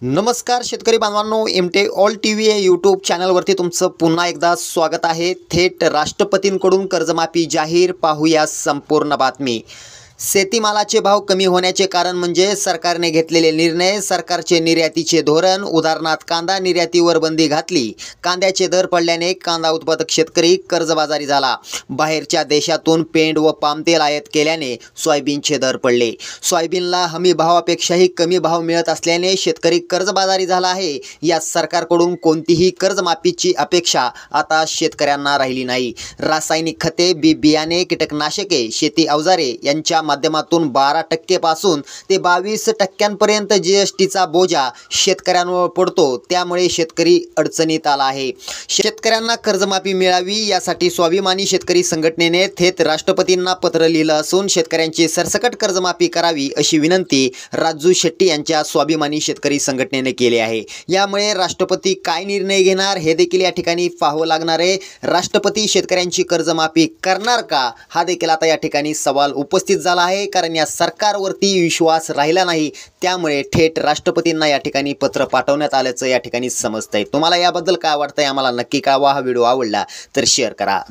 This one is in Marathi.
नमस्कार शेतकरी बांधवांनो, एमटे ऑल टीव्ही या यूट्यूब चॅनलवरती तुमचं पुन्हा एकदा स्वागत आहे। थेट राष्ट्रपतींकडून कर्जमाफी जाहीर, पाहूया संपूर्ण बातमी। शेतीमालाचे भाव कमी होण्याचे कारण म्हणजे सरकारने घेतलेले निर्णय, सरकारचे निर्यातीचे धोरण। उदाहरणार्थ कांदा निर्यातीवर बंदी घातली, कांद्याचे दर पडल्याने कांदा उत्पादक शेतकरी कर्जबाजारी झाला। बाहेरच्या देशातून पेंड व पामतेल आयात केल्याने सोयाबीनचे दर पडले। सोयाबीनला हमी भावापेक्षाही कमी भाव मिळत असल्याने शेतकरी कर्जबाजारी झाला आहे। या सरकारकडून कोणतीही कर्जमाफीची अपेक्षा आता शेतकऱ्यांना राहिली नाही। रासायनिक खते, बी बियाणे, कीटकनाशके, शेती अवजारे यांच्या माध्यमातून 12% पासून ते 22% जीएसटीचा बोजा शेतकऱ्यांवर पडतो। त्यामुळे शेतकरी अडचणीत आला आहे। शेतकऱ्यांना कर्जमाफी मिळावी यासाठी स्वाभिमानी शेतकरी संघटनेने थेट राष्ट्रपतींना पत्र लिहिलं असून शेतकऱ्यांची सरसकट कर्जमाफी करावी अशी विनंती राजू शेट्टी यांच्या स्वाभिमानी शेतकरी संघटनेने केली आहे। यामुळे राष्ट्रपती काय निर्णय घेणार हे देखील या ठिकाणी पाहावं लागणार आहे। राष्ट्रपती शेतकऱ्यांची कर्जमाफी करणार का, हा देखील आता या ठिकाणी सवाल उपस्थित झाला आहे। कारण या सरकारवरती विश्वास राहिला नाही, त्यामुळे थेट राष्ट्रपतींना या ठिकाणी पत्र पाठवण्यात आल्याचं या ठिकाणी समजतंय। तुम्हाला याबद्दल काय वाटतंय आम्हाला नक्की कळवा। हा व्हिडिओ आवडला तर शेअर करा।